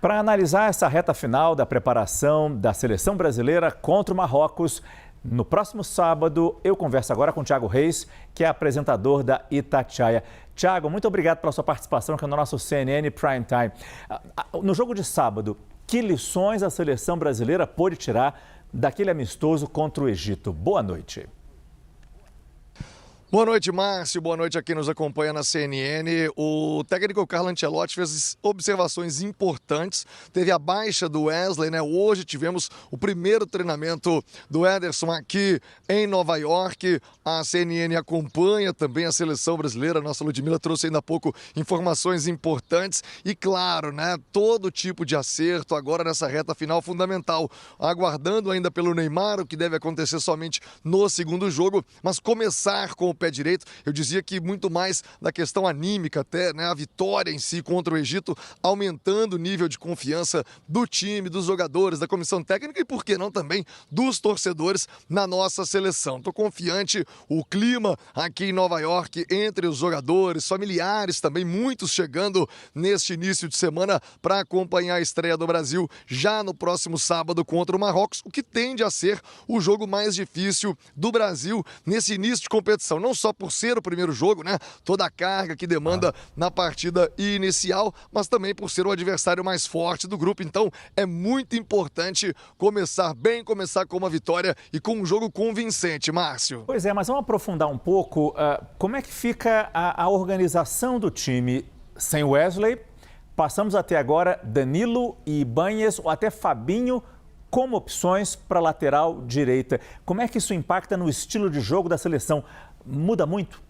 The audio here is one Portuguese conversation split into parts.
Para analisar essa reta final da preparação da seleção brasileira contra o Marrocos, no próximo sábado, eu converso agora com o Thiago Reis, que é apresentador da Itatiaia. Thiago, muito obrigado pela sua participação aqui no nosso CNN Prime Time. No jogo de sábado, que lições a seleção brasileira pôde tirar daquele amistoso contra o Egito? Boa noite. Boa noite, Márcio. Boa noite a quem nos acompanha na CNN. O técnico Carlo Ancelotti fez observações importantes. Teve a baixa do Wesley, né? Hoje tivemos o primeiro treinamento do Ederson aqui em Nova York. A CNN acompanha também a seleção brasileira. Nossa Ludmila trouxe ainda há pouco informações importantes. E claro, né? Todo tipo de acerto agora nessa reta final fundamental. Aguardando ainda pelo Neymar, o que deve acontecer somente no segundo jogo. Mas começar com o pé direito, eu dizia que muito mais da questão anímica até, né, a vitória em si contra o Egito, aumentando o nível de confiança do time, dos jogadores, da comissão técnica e, por que não, também dos torcedores na nossa seleção. Estou confiante, o clima aqui em Nova York, entre os jogadores, familiares também, muitos chegando neste início de semana para acompanhar a estreia do Brasil já no próximo sábado contra o Marrocos, o que tende a ser o jogo mais difícil do Brasil nesse início de competição. Não só por ser o primeiro jogo, né? Toda a carga que demanda na partida inicial, mas também por ser o adversário mais forte do grupo. Então, é muito importante começar bem, começar com uma vitória e com um jogo convincente, Márcio. Pois é, mas vamos aprofundar um pouco. Como é que fica a organização do time sem Wesley? Passamos até agora Danilo e Ibanhas, ou até Fabinho, como opções para a lateral direita. Como é que isso impacta no estilo de jogo da seleção? Muda muito?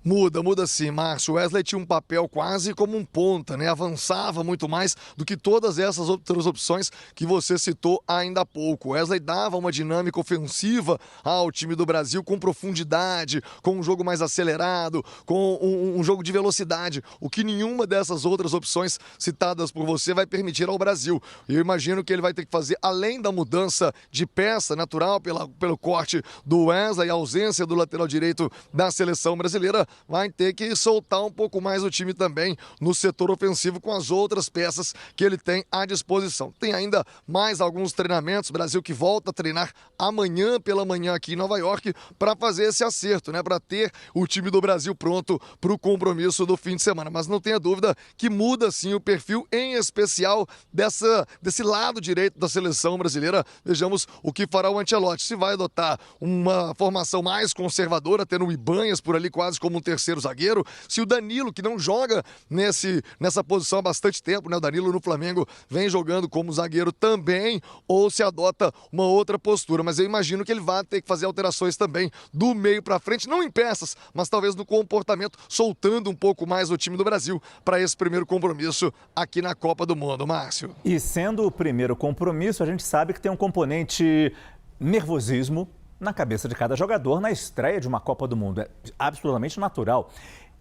Muda sim, Márcio. O Wesley tinha um papel quase como um ponta, né? Avançava muito mais do que todas essas outras opções que você citou ainda há pouco. O Wesley dava uma dinâmica ofensiva ao time do Brasil com profundidade, com um jogo mais acelerado, com um jogo de velocidade, o que nenhuma dessas outras opções citadas por você vai permitir ao Brasil. Eu imagino que ele vai ter que fazer, além da mudança de peça natural pelo corte do Wesley, a ausência do lateral direito da seleção brasileira, vai ter que soltar um pouco mais o time também no setor ofensivo com as outras peças que ele tem à disposição. Tem ainda mais alguns treinamentos, Brasil que volta a treinar amanhã pela manhã aqui em Nova York para fazer esse acerto, né? Para ter o time do Brasil pronto para o compromisso do fim de semana. Mas não tenha dúvida que muda sim o perfil, em especial desse lado direito da seleção brasileira. Vejamos o que fará o Ancelotti. Se vai adotar uma formação mais conservadora, tendo o Ibanhas por ali quase como um terceiro zagueiro, se o Danilo, que não joga nessa posição há bastante tempo, né? O Danilo no Flamengo vem jogando como zagueiro também, ou se adota uma outra postura. Mas eu imagino que ele vai ter que fazer alterações também do meio para frente, não em peças, mas talvez no comportamento, soltando um pouco mais o time do Brasil para esse primeiro compromisso aqui na Copa do Mundo, Márcio. E sendo o primeiro compromisso, a gente sabe que tem um componente nervosismo na cabeça de cada jogador na estreia de uma Copa do Mundo. É absolutamente natural.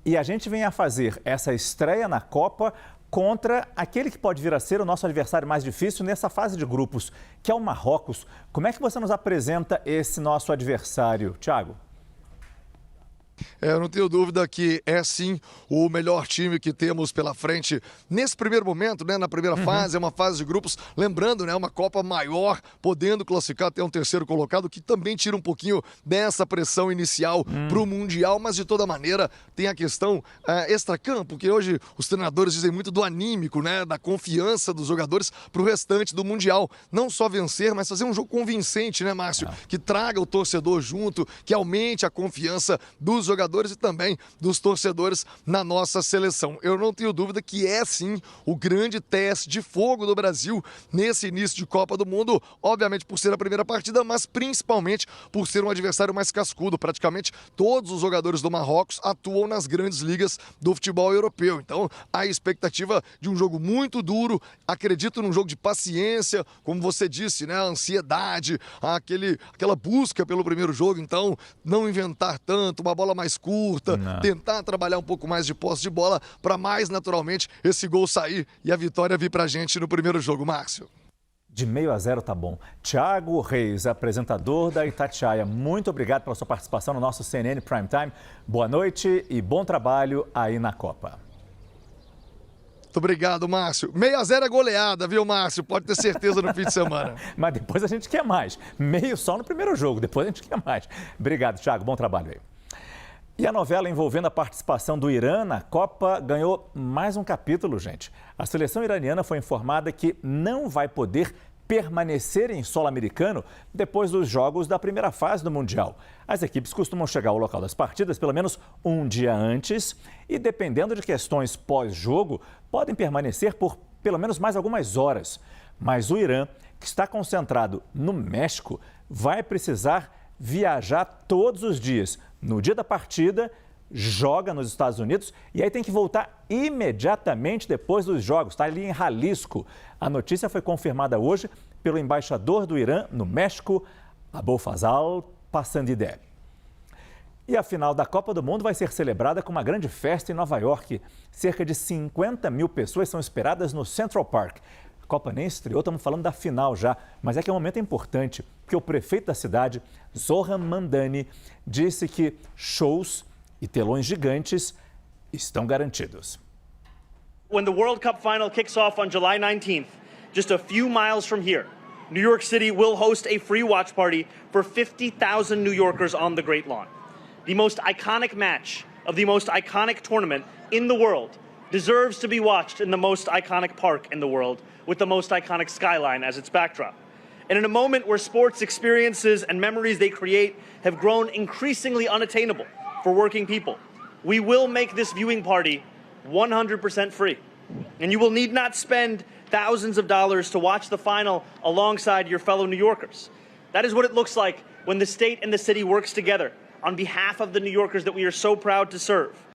E a gente vem a fazer essa estreia na Copa contra aquele que pode vir a ser o nosso adversário mais difícil nessa fase de grupos, que é o Marrocos. Como é que você nos apresenta esse nosso adversário, Thiago? Eu não tenho dúvida que é sim o melhor time que temos pela frente nesse primeiro momento, né? Na primeira fase, é uma fase de grupos, lembrando, né? Uma Copa maior, podendo classificar até um terceiro colocado, que também tira um pouquinho dessa pressão inicial para o Mundial, mas de toda maneira tem a questão extracampo, que hoje os treinadores dizem muito do anímico, né? Da confiança dos jogadores para o restante do Mundial. Não só vencer, mas fazer um jogo convincente, né, Márcio? Que traga o torcedor junto, que aumente a confiança dos jogadores e também dos torcedores na nossa seleção. Eu não tenho dúvida que é sim o grande teste de fogo do Brasil nesse início de Copa do Mundo, obviamente por ser a primeira partida, mas principalmente por ser um adversário mais cascudo. Praticamente todos os jogadores do Marrocos atuam nas grandes ligas do futebol europeu. Então, a expectativa de um jogo muito duro, acredito num jogo de paciência, como você disse, né? A ansiedade, aquela busca pelo primeiro jogo, então não inventar tanto, uma bola mais curta, tentar trabalhar um pouco mais de posse de bola para mais naturalmente esse gol sair e a vitória vir para a gente no primeiro jogo, Márcio. De 0-0 tá bom. Thiago Reis, apresentador da Itatiaia, muito obrigado pela sua participação no nosso CNN Prime Time. Boa noite e bom trabalho aí na Copa. Muito obrigado, Márcio. 6-0 é goleada, viu, Márcio? Pode ter certeza no fim de semana. Mas depois a gente quer mais. Meio só no primeiro jogo, depois a gente quer mais. Obrigado, Thiago. Bom trabalho aí. E a novela envolvendo a participação do Irã na Copa ganhou mais um capítulo, gente. A seleção iraniana foi informada que não vai poder permanecer em solo americano depois dos jogos da primeira fase do Mundial. As equipes costumam chegar ao local das partidas pelo menos um dia antes e, dependendo de questões pós-jogo, podem permanecer por pelo menos mais algumas horas. Mas o Irã, que está concentrado no México, vai precisar viajar todos os dias. No dia da partida, joga nos Estados Unidos e aí tem que voltar imediatamente depois dos jogos. Está ali em Jalisco. A notícia foi confirmada hoje pelo embaixador do Irã no México, Abulfazal Passandideh. E a final da Copa do Mundo vai ser celebrada com uma grande festa em Nova York. Cerca de 50 mil pessoas são esperadas no Central Park. A Copa nem estreou, estamos falando da final já, mas é que é um momento importante, porque o prefeito da cidade, Zohran Mamdani, disse que shows e telões gigantes estão garantidos. When the World Cup final kicks off on July 19th, just a few miles from here, New York City will host a free watch party for 50,000 New Yorkers on the Great Lawn. The most iconic match of the most iconic tournament in the world deserves to be watched in the most iconic park in the world with the most iconic skyline as its backdrop. And in a moment where sports experiences and memories they create have grown increasingly unattainable for working people, we will make this viewing party 100% free. And you will need not spend thousands of dollars to watch the final alongside your fellow New Yorkers. That is what it looks like when the state and the city works together on behalf of the New Yorkers that we are so proud to serve.